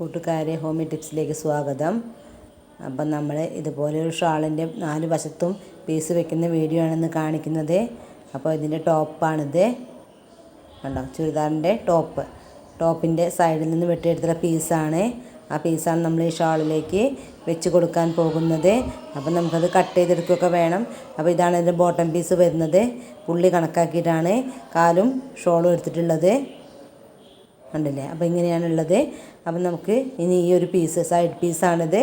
കൂട്ടുകാരെ ഹോമി ടിപ്സിലേക്ക് സ്വാഗതം. അപ്പം നമ്മൾ ഇതുപോലെ ഒരു ഷാളിൻ്റെ 4 വശത്തും പീസ് വെക്കുന്ന വീഡിയോ ആണെന്ന് കാണിക്കുന്നത്. അപ്പോൾ ഇതിൻ്റെ ടോപ്പാണിത് കണ്ടോ, ചുരിദാറിൻ്റെ ടോപ്പിൻ്റെ സൈഡിൽ നിന്ന് വെട്ടിയെടുത്ത പീസാണ്. ആ പീസാണ് നമ്മൾ ഈ ഷാളിലേക്ക് വെച്ച് കൊടുക്കാൻ പോകുന്നത്. അപ്പം നമുക്കത് കട്ട് ചെയ്തെടുക്കുകയൊക്കെ വേണം. അപ്പോൾ ഇതാണ് ഇതിൻ്റെ ബോട്ടം പീസ് വരുന്നത്. പുള്ളി കണക്കാക്കിയിട്ടാണ് കാലും ഷോളും എടുത്തിട്ടുള്ളത്, കണ്ടില്ലേ. അപ്പോൾ ഇങ്ങനെയാണുള്ളത്. അപ്പം നമുക്ക് ഇനി ഈ ഒരു പീസ് സൈഡ് പീസാണിത്.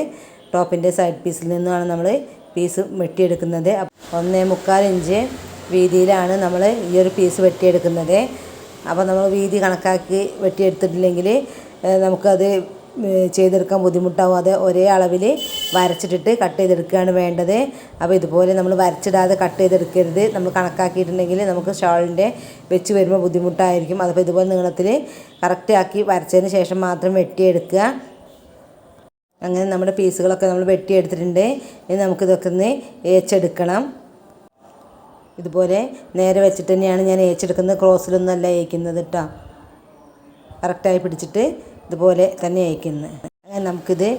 ടോപ്പിൻ്റെ സൈഡ് പീസിൽ നിന്നാണ് നമ്മൾ പീസ് വെട്ടിയെടുക്കുന്നത്. 1.25 ഇഞ്ച് വീതിയിലാണ് നമ്മൾ ഈ ഒരു പീസ് വെട്ടിയെടുക്കുന്നത്. അപ്പോൾ നമ്മൾ വീതി കണക്കാക്കി വെട്ടിയെടുത്തിട്ടില്ലെങ്കിൽ നമുക്കത് ചെയ്തെടുക്കാൻ ബുദ്ധിമുട്ടാവും. അത് ഒരേ അളവിൽ വരച്ചിട്ടിട്ട് കട്ട് ചെയ്തെടുക്കുകയാണ് വേണ്ടത്. അപ്പോൾ ഇതുപോലെ നമ്മൾ വരച്ചിടാതെ കട്ട് ചെയ്തെടുക്കരുത്. നമ്മൾ കണക്കാക്കിയിട്ടുണ്ടെങ്കിൽ നമുക്ക് ഷാളിൻ്റെ വെച്ച് വരുമ്പോൾ ബുദ്ധിമുട്ടായിരിക്കും. അതപ്പോൾ ഇതുപോലെ നീളത്തിൽ കറക്റ്റ് ആക്കി വരച്ചതിന് ശേഷം മാത്രം വെട്ടിയെടുക്കുക. അങ്ങനെ നമ്മുടെ പീസുകളൊക്കെ നമ്മൾ വെട്ടിയെടുത്തിട്ടുണ്ട്. ഇനി നമുക്കിതൊക്കെ ഒന്ന് ഏച്ചെടുക്കണം. ഇതുപോലെ നേരെ വെച്ചിട്ട് തന്നെയാണ് ഞാൻ ഏച്ചെടുക്കുന്നത്. ക്രോസിലൊന്നും അല്ല ഏയ്ക്കുന്നത് കേട്ടോ. കറക്റ്റായി പിടിച്ചിട്ട് ഇതുപോലെ തന്നെ ഏയ്ക്കുന്നത്. അങ്ങനെ നമുക്കിത്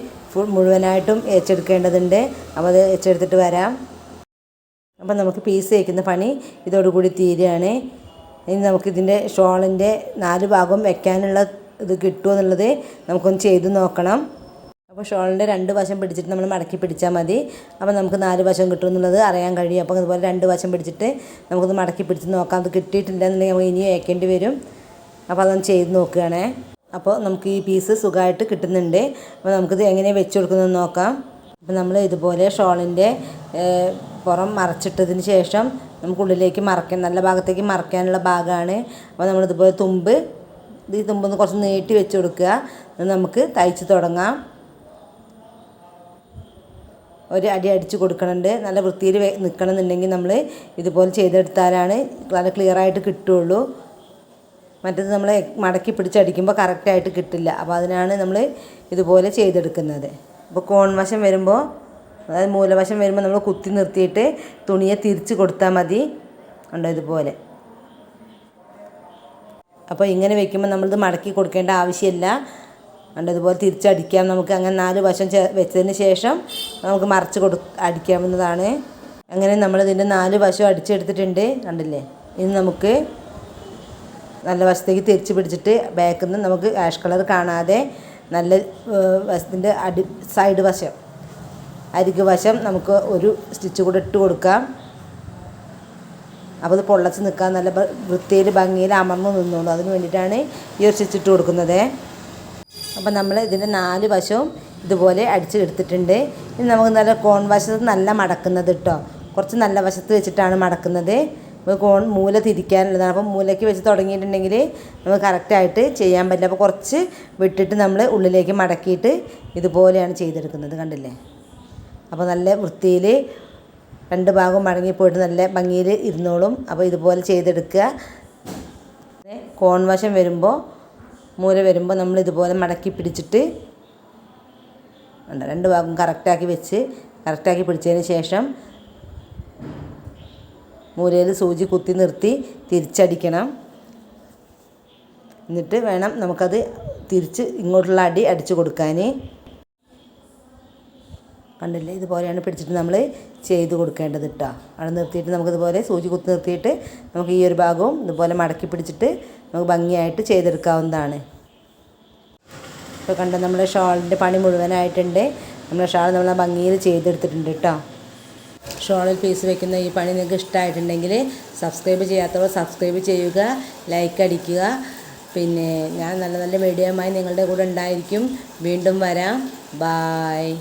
മുഴുവനായിട്ടും ഏച്ചെടുക്കേണ്ടതുണ്ട്. അപ്പോൾ അത് ഏച്ചെടുത്തിട്ട് വരാം. അപ്പം നമുക്ക് പീസ് ഏയ്ക്കുന്ന പണി ഇതോടുകൂടി തീരുകയാണ്. ഇനി നമുക്കിതിൻ്റെ ഷോളിൻ്റെ 4 ഭാഗവും വെക്കാനുള്ള ഇത് കിട്ടുമോ എന്നുള്ളത് നമുക്കൊന്ന് ചെയ്ത് നോക്കണം. അപ്പോൾ ഷോളിൻ്റെ 2 വശം പിടിച്ചിട്ട് നമ്മൾ മടക്കി പിടിച്ചാൽ മതി. അപ്പോൾ നമുക്ക് 4 വശം കിട്ടുമെന്നുള്ളത് അറിയാൻ കഴിയും. അപ്പോൾ അതുപോലെ 2 വശം പിടിച്ചിട്ട് നമുക്കൊന്ന് മടക്കി പിടിച്ച് നോക്കാം. അത് കിട്ടിയിട്ടില്ല എന്നുണ്ടെങ്കിൽ നമുക്ക് ഇനിയും ഏക്കേണ്ടി വരും. അപ്പോൾ അതൊന്ന് ചെയ്ത് നോക്കുകയാണേ. അപ്പോൾ നമുക്ക് ഈ പീസ് സുഖമായിട്ട് കിട്ടുന്നുണ്ട്. അപ്പോൾ നമുക്കിത് എങ്ങനെ വെച്ച് കൊടുക്കുന്നതെന്ന് നോക്കാം. അപ്പോൾ നമ്മൾ ഇതുപോലെ ഷോളിൻ്റെ പുറം മറച്ചിട്ടതിന് ശേഷം നമുക്കുള്ളിലേക്ക് നല്ല ഭാഗത്തേക്ക് മറയ്ക്കാനുള്ള ഭാഗമാണ്. അപ്പോൾ നമ്മളിതുപോലെ ഈ തുമ്പൊന്ന് കുറച്ച് നീട്ടി വെച്ച് കൊടുക്കുക. നമുക്ക് തയ്ച്ച് തുടങ്ങാം. ഒരു അടി അടിച്ച് കൊടുക്കണുണ്ട്. നല്ല വൃത്തിയിൽ നിൽക്കണമെന്നുണ്ടെങ്കിൽ നമ്മൾ ഇതുപോലെ ചെയ്തെടുത്താലാണ് നല്ല ക്ലിയറായിട്ട് കിട്ടുകയുള്ളൂ. മറ്റേത് നമ്മൾ മടക്കി പിടിച്ചടിക്കുമ്പോൾ കറക്റ്റായിട്ട് കിട്ടില്ല. അപ്പോൾ അതിനാണ് നമ്മൾ ഇതുപോലെ ചെയ്തെടുക്കുന്നത്. അപ്പോൾ കോൺവശം വരുമ്പോൾ, അതായത് മൂലവശം വരുമ്പോൾ നമ്മൾ കുത്തി നിർത്തിയിട്ട് തുണിയെ തിരിച്ച് കൊടുത്താൽ മതി. ഉണ്ടോ ഇതുപോലെ. അപ്പോൾ ഇങ്ങനെ വെക്കുമ്പോൾ നമ്മളിത് മടക്കി കൊടുക്കേണ്ട ആവശ്യമില്ല. ഉണ്ട് ഇതുപോലെ തിരിച്ചടിക്കാം നമുക്ക്. അങ്ങനെ 4 വശം വെച്ചതിന് ശേഷം നമുക്ക് മറിച്ച് അടിക്കാവുന്നതാണ്. അങ്ങനെ നമ്മളിതിൻ്റെ 4 വശം അടിച്ചെടുത്തിട്ടുണ്ട്, കണ്ടില്ലേ. ഇനി നമുക്ക് നല്ല വശത്തേക്ക് തിരിച്ച് പിടിച്ചിട്ട് ബാക്കിൽ നിന്ന് നമുക്ക് ആഷ് കളർ കാണാതെ നല്ല വശത്തിൻ്റെ സൈഡ് വശം അരികു വശം നമുക്ക് ഒരു സ്റ്റിച്ച് കൂടെ ഇട്ട് കൊടുക്കാം. അപ്പോൾ അത് പൊള്ളച്ച് നിൽക്കാൻ നല്ല വൃത്തിയിൽ ഭംഗിയിൽ അമർന്ന് നിന്നോളൂ. അതിന് വേണ്ടിയിട്ടാണ് ഈ ഒരു സ്റ്റിച്ച് ഇട്ട് കൊടുക്കുന്നത്. അപ്പോൾ നമ്മൾ ഇതിൻ്റെ 4 വശവും ഇതുപോലെ അടിച്ചെടുത്തിട്ടുണ്ട്. ഇനി നമുക്ക് നല്ല കോൺ വശത്ത് നല്ല മടക്കുന്നത് കേട്ടോ. കുറച്ച് നല്ല വശത്ത് വെച്ചിട്ടാണ് മടക്കുന്നത്. കോൺ മൂല തിരിക്കാനുള്ളതാണ്. അപ്പോൾ മൂലയ്ക്ക് വെച്ച് തുടങ്ങിയിട്ടുണ്ടെങ്കിൽ നമുക്ക് കറക്റ്റായിട്ട് ചെയ്യാൻ പറ്റില്ല. അപ്പോൾ കുറച്ച് വിട്ടിട്ട് നമ്മൾ ഉള്ളിലേക്ക് മടക്കിയിട്ട് ഇതുപോലെയാണ് ചെയ്തെടുക്കുന്നത്, കണ്ടില്ലേ. അപ്പോൾ നല്ല വൃത്തിയിൽ 2 ഭാഗവും മടങ്ങിപ്പോയിട്ട് നല്ല ഭംഗിയിൽ ഇരുന്നോളും. അപ്പോൾ ഇതുപോലെ ചെയ്തെടുക്കുക. കോൺ വശം വരുമ്പോൾ മൂല വരുമ്പോൾ നമ്മൾ ഇതുപോലെ മടക്കി പിടിച്ചിട്ട് 2 ഭാഗം കറക്റ്റാക്കി പിടിച്ചതിന് ശേഷം മൂലയിൽ സൂചി കുത്തി നിർത്തി തിരിച്ചടിക്കണം. എന്നിട്ട് വേണം നമുക്കത് തിരിച്ച് ഇങ്ങോട്ടുള്ള അടി അടിച്ചു കൊടുക്കാൻ. കണ്ടില്ലേ, ഇതുപോലെയാണ് പിടിച്ചിട്ട് നമ്മൾ ചെയ്ത് കൊടുക്കേണ്ടത് കേട്ടോ. അവിടെ നിർത്തിയിട്ട് നമുക്കിതുപോലെ സൂചി കുത്തി നിർത്തിയിട്ട് നമുക്ക് ഈ ഒരു ഭാഗവും ഇതുപോലെ മടക്കി പിടിച്ചിട്ട് നമുക്ക് ഭംഗിയായിട്ട് ചെയ്തെടുക്കാവുന്നതാണ്. ഇപ്പോൾ കണ്ട നമ്മുടെ ഷാളിൻ്റെ പണി മുഴുവനായിട്ടുണ്ട്. നമ്മുടെ ഷാൾ നമ്മൾ ഭംഗിയിൽ ചെയ്തെടുത്തിട്ടുണ്ട് കേട്ടോ. ഷോളിൽ പീസ് വെക്കുന്ന ഈ പണി നിങ്ങൾക്ക് ഇഷ്ടമായിട്ടുണ്ടെങ്കിൽ സബ്സ്ക്രൈബ് ചെയ്യാത്തവർ സബ്സ്ക്രൈബ് ചെയ്യുക, ലൈക്ക് അടിക്കുക. പിന്നെ ഞാൻ നല്ല നല്ല വീഡിയോയുമായി നിങ്ങളുടെ കൂടെ ഉണ്ടായിരിക്കും. വീണ്ടും വരാം. ബായ്.